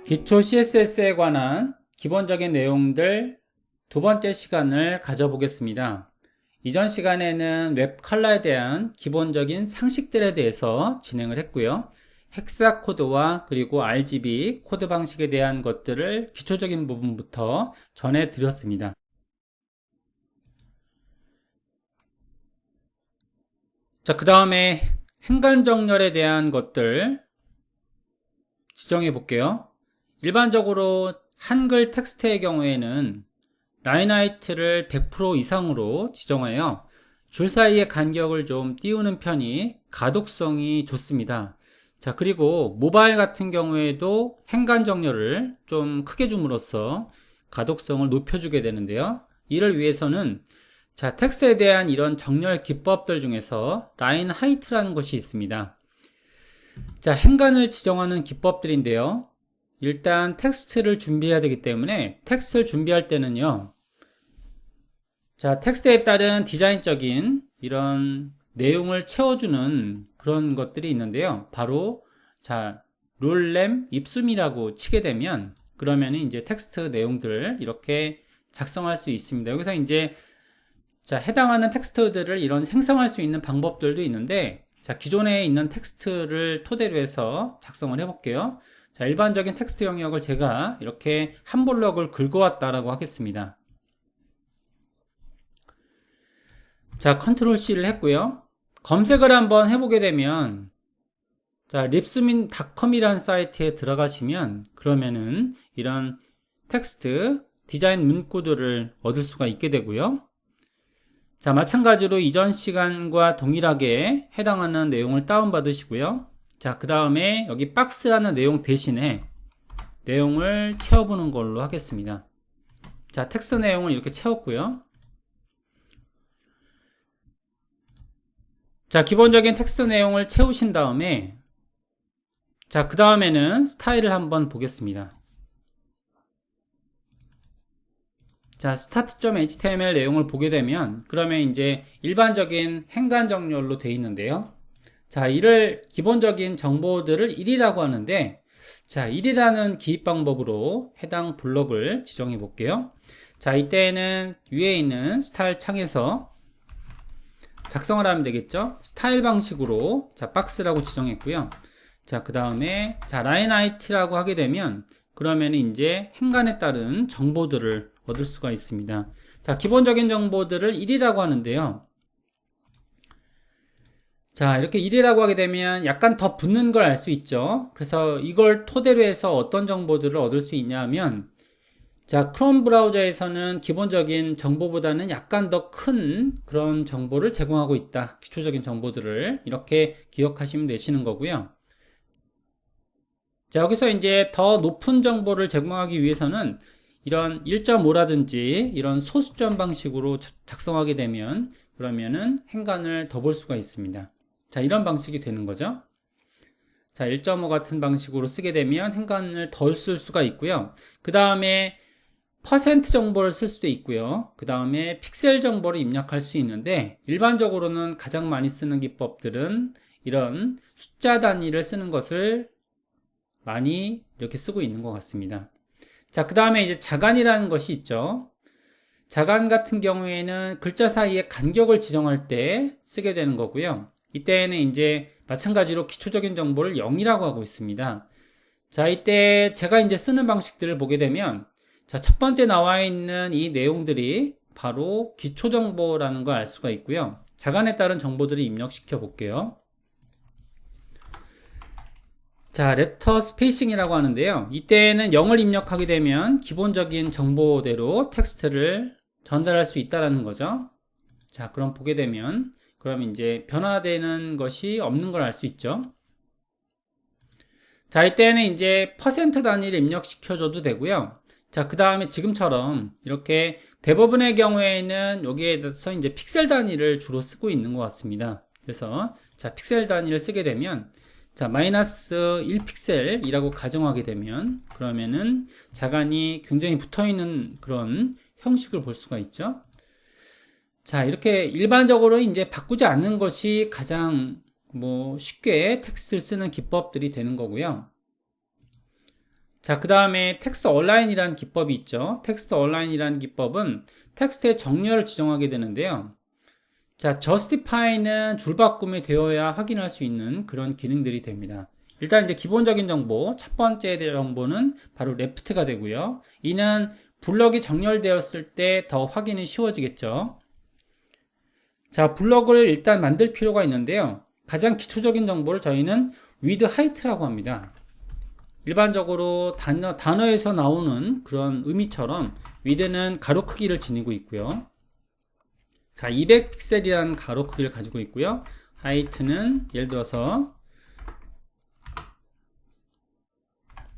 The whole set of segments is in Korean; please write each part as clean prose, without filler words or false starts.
기초 CSS에 관한 기본적인 내용들 두 번째 시간을 가져보겠습니다. 이전 시간에는 웹 컬러에 대한 기본적인 상식들에 대해서 진행을 했고요. 헥사 코드와 그리고 RGB 코드 방식에 대한 것들을 기초적인 부분부터 전해드렸습니다. 자, 그 다음에 행간정렬에 대한 것들 지정해 볼게요. 일반적으로 한글 텍스트의 경우에는 라인 하이트를 100% 이상으로 지정하여 줄 사이의 간격을 좀 띄우는 편이 가독성이 좋습니다. 자, 그리고 모바일 같은 경우에도 행간 정렬을 좀 크게 줌으로써 가독성을 높여주게 되는데요. 이를 위해서는 자, 텍스트에 대한 이런 정렬 기법들 중에서 라인 하이트라는 것이 있습니다. 자, 행간을 지정하는 기법들인데요. 일단 텍스트를 준비해야 되기 때문에 텍스트를 준비할 때는요. 자, 텍스트에 따른 디자인적인 이런 내용을 채워주는 그런 것들이 있는데요. 바로 자, 롤램 입숨이라고 치게 되면 그러면 이제 텍스트 내용들을 이렇게 작성할 수 있습니다. 여기서 이제 자, 해당하는 텍스트들을 이런 생성할 수 있는 방법들도 있는데 자, 기존에 있는 텍스트를 토대로 해서 작성을 해볼게요. 자, 일반적인 텍스트 영역을 제가 이렇게 한 블럭을 긁어왔다라고 하겠습니다. 자, 컨트롤 C를 했고요. 검색을 한번 해보게 되면 자, 립스민닷컴이라는 사이트에 들어가시면 그러면은 이런 텍스트 디자인 문구들을 얻을 수가 있게 되고요. 자, 마찬가지로 이전 시간과 동일하게 해당하는 내용을 다운받으시고요. 자, 그 다음에 여기 박스라는 내용 대신에 내용을 채워보는 걸로 하겠습니다. 자, 텍스트 내용을 이렇게 채웠고요. 자, 기본적인 텍스트 내용을 채우신 다음에 자, 그 다음에는 스타일을 한번 보겠습니다. 자, start.html 내용을 보게 되면 그러면 이제 일반적인 행간 정렬로 되어 있는데요. 자, 이를 기본적인 정보들을 1이라고 하는데 자, 1이라는 기입 방법으로 해당 블럭을 지정해 볼게요. 자, 이때는 위에 있는 스타일 창에서 작성을 하면 되겠죠. 스타일 방식으로 자, 박스라고 지정했고요. 자, 그 다음에 자, 라인 하이트라고 하게 되면 그러면 이제 행간에 따른 정보들을 얻을 수가 있습니다. 자, 기본적인 정보들을 1이라고 하는데요. 자, 이렇게 1이라고 하게 되면 약간 더 붙는 걸 알 수 있죠. 그래서 이걸 토대로 해서 어떤 정보들을 얻을 수 있냐 하면 자, 크롬 브라우저에서는 기본적인 정보보다는 약간 더 큰 그런 정보를 제공하고 있다. 기초적인 정보들을 이렇게 기억하시면 되시는 거고요. 자, 여기서 이제 더 높은 정보를 제공하기 위해서는 이런 1.5라든지 이런 소수점 방식으로 작성하게 되면 그러면은 행간을 더 볼 수가 있습니다. 자, 이런 방식이 되는 거죠. 자, 1.5 같은 방식으로 쓰게 되면 행간을 덜 쓸 수가 있고요. 그 다음에 퍼센트 정보를 쓸 수도 있고요. 그 다음에 픽셀 정보를 입력할 수 있는데 일반적으로는 가장 많이 쓰는 기법들은 이런 숫자 단위를 쓰는 것을 많이 이렇게 쓰고 있는 것 같습니다. 자, 그 다음에 이제 자간이라는 것이 있죠. 자간 같은 경우에는 글자 사이의 간격을 지정할 때 쓰게 되는 거고요. 이때는 이제 마찬가지로 기초적인 정보를 0이라고 하고 있습니다. 자, 이때 제가 이제 쓰는 방식들을 보게 되면 자, 첫 번째 나와 있는 이 내용들이 바로 기초 정보라는 걸 알 수가 있고요. 자간에 따른 정보들을 입력시켜 볼게요. 자, 레터 스페이싱이라고 하는데요. 이때는 0을 입력하게 되면 기본적인 정보대로 텍스트를 전달할 수 있다는 거죠. 자, 그럼 보게 되면 그럼 이제 변화되는 것이 없는 걸 알 수 있죠. 자, 이때는 이제 퍼센트 단위를 입력시켜줘도 되고요. 자, 그 다음에 지금처럼 이렇게 대부분의 경우에는 여기에 대해서 이제 픽셀 단위를 주로 쓰고 있는 것 같습니다. 그래서 자, 픽셀 단위를 쓰게 되면 자, 마이너스 1픽셀이라고 가정하게 되면 그러면은 자간이 굉장히 붙어있는 그런 형식을 볼 수가 있죠. 자, 이렇게 일반적으로 이제 바꾸지 않는 것이 가장 쉽게 텍스트를 쓰는 기법들이 되는 거고요. 자, 그 다음에 텍스트 얼라인이라는 기법이 있죠. 텍스트 얼라인이라는 기법은 텍스트의 정렬을 지정하게 되는데요. 자, justify는 줄바꿈이 되어야 확인할 수 있는 그런 기능들이 됩니다. 일단 이제 기본적인 정보, 첫 번째 정보는 바로 left가 되고요. 이는 블럭이 정렬되었을 때 더 확인이 쉬워지겠죠. 자, 블럭을 일단 만들 필요가 있는데요. 가장 기초적인 정보를 저희는 with height라고 합니다. 일반적으로 단어에서 나오는 그런 의미처럼 width는 가로 크기를 지니고 있고요. 자, 200픽셀이라는 가로 크기를 가지고 있고요. height는 예를 들어서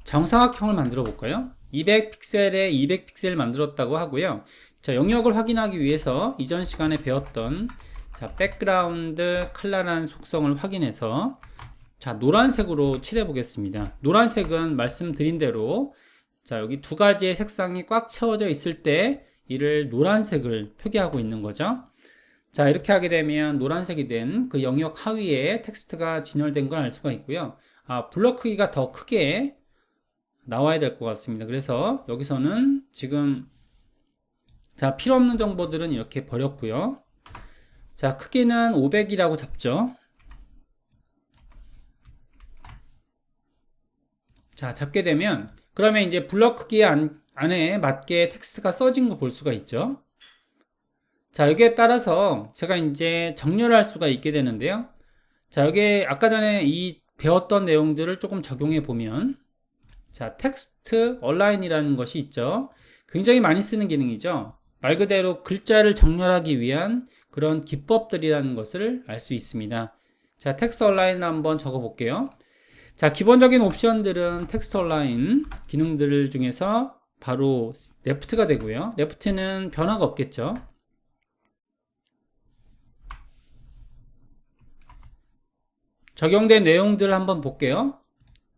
정사각형을 만들어 볼까요? 200픽셀에 200픽셀을 만들었다고 하고요. 자, 영역을 확인하기 위해서 이전 시간에 배웠던 자, 백그라운드 컬러라는 속성을 확인해서 자, 노란색으로 칠해 보겠습니다. 노란색은 말씀드린 대로 자, 여기 두 가지의 색상이 꽉 채워져 있을 때 이를 노란색을 표기하고 있는 거죠. 자, 이렇게 하게 되면 노란색이 된 그 영역 하위에 텍스트가 진열된 걸 알 수가 있고요. 블럭 크기가 더 크게 나와야 될 것 같습니다. 그래서 여기서는 지금 자, 필요 없는 정보들은 이렇게 버렸고요. 자, 크기는 500이라고 잡죠. 자, 잡게 되면 그러면 이제 블럭 크기 안에 맞게 텍스트가 써진 거 볼 수가 있죠. 자, 여기에 따라서 제가 이제 정렬할 수가 있게 되는데요. 자, 여기에 아까 전에 이 배웠던 내용들을 조금 적용해 보면 자, 텍스트 얼라인이라는 것이 있죠. 굉장히 많이 쓰는 기능이죠. 말 그대로 글자를 정렬하기 위한 그런 기법들이라는 것을 알 수 있습니다. 자, 텍스트 얼라인을 한번 적어 볼게요. 자, 기본적인 옵션들은 텍스트 얼라인 기능들 중에서 바로 left가 되고요. left는 변화가 없겠죠. 적용된 내용들을 한번 볼게요.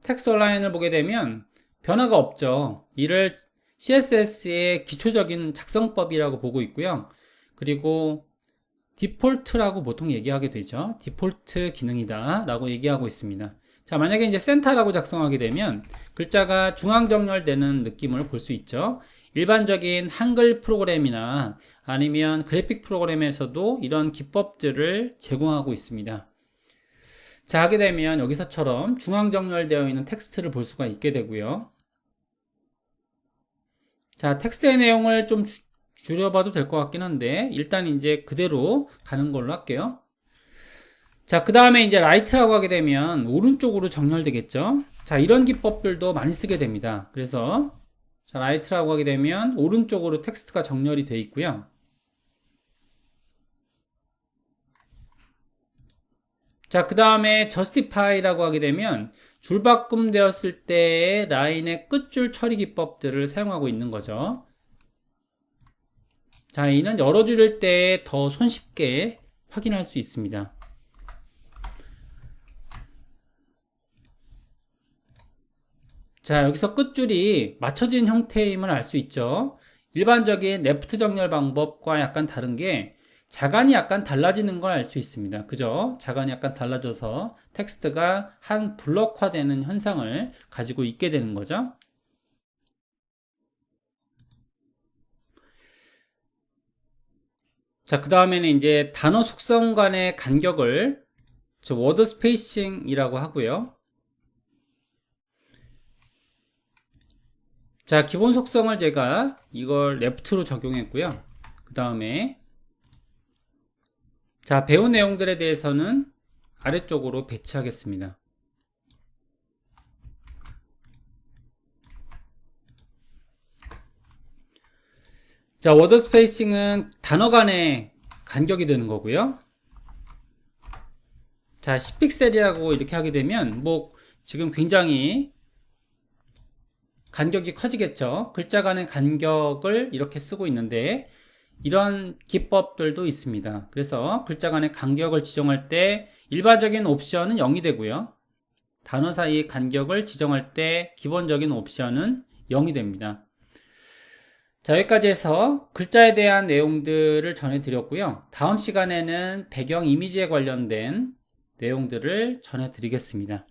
텍스트 얼라인을 보게 되면 변화가 없죠. 이를 CSS의 기초적인 작성법이라고 보고 있고요. 그리고 디폴트라고 보통 얘기하게 되죠. 디폴트 기능이다 라고 얘기하고 있습니다. 자, 만약에 이제 센터라고 작성하게 되면 글자가 중앙 정렬되는 느낌을 볼 수 있죠. 일반적인 한글 프로그램이나 아니면 그래픽 프로그램에서도 이런 기법들을 제공하고 있습니다. 자, 하게 되면 여기서처럼 중앙 정렬되어 있는 텍스트를 볼 수가 있게 되고요. 자, 텍스트의 내용을 좀 줄여봐도 될 것 같긴 한데 일단 이제 그대로 가는 걸로 할게요. 자, 그 다음에 이제 라이트라고 하게 되면 오른쪽으로 정렬되겠죠. 자, 이런 기법들도 많이 쓰게 됩니다. 그래서 자, 라이트라고 하게 되면 오른쪽으로 텍스트가 정렬이 되어 있고요. 자, 그 다음에 justify라고 하게 되면 줄바꿈 되었을 때의 라인의 끝줄 처리 기법들을 사용하고 있는 거죠. 자, 이는 여러 줄일 때 더 손쉽게 확인할 수 있습니다. 자, 여기서 끝줄이 맞춰진 형태임을 알 수 있죠. 일반적인 레프트 정렬 방법과 약간 다른 게 자간이 약간 달라지는 걸 알 수 있습니다. 그죠? 자간이 약간 달라져서 텍스트가 한 블록화되는 현상을 가지고 있게 되는 거죠. 자, 그 다음에는 이제 단어 속성 간의 간격을 워드 스페이싱이라고 하고요. 자, 기본 속성을 제가 이걸 left로 적용했고요. 그 다음에 자, 배운 내용들에 대해서는 아래쪽으로 배치하겠습니다. 자, 워드 스페이싱은 단어 간의 간격이 되는 거고요. 자, 10픽셀이라고 이렇게 하게 되면 뭐 지금 굉장히 간격이 커지겠죠. 글자 간의 간격을 이렇게 쓰고 있는데 이런 기법들도 있습니다. 그래서 글자 간의 간격을 지정할 때 일반적인 옵션은 0이 되고요. 단어 사이 간격을 지정할 때 기본적인 옵션은 0이 됩니다. 자, 여기까지 해서 글자에 대한 내용들을 전해드렸고요. 다음 시간에는 배경 이미지에 관련된 내용들을 전해드리겠습니다.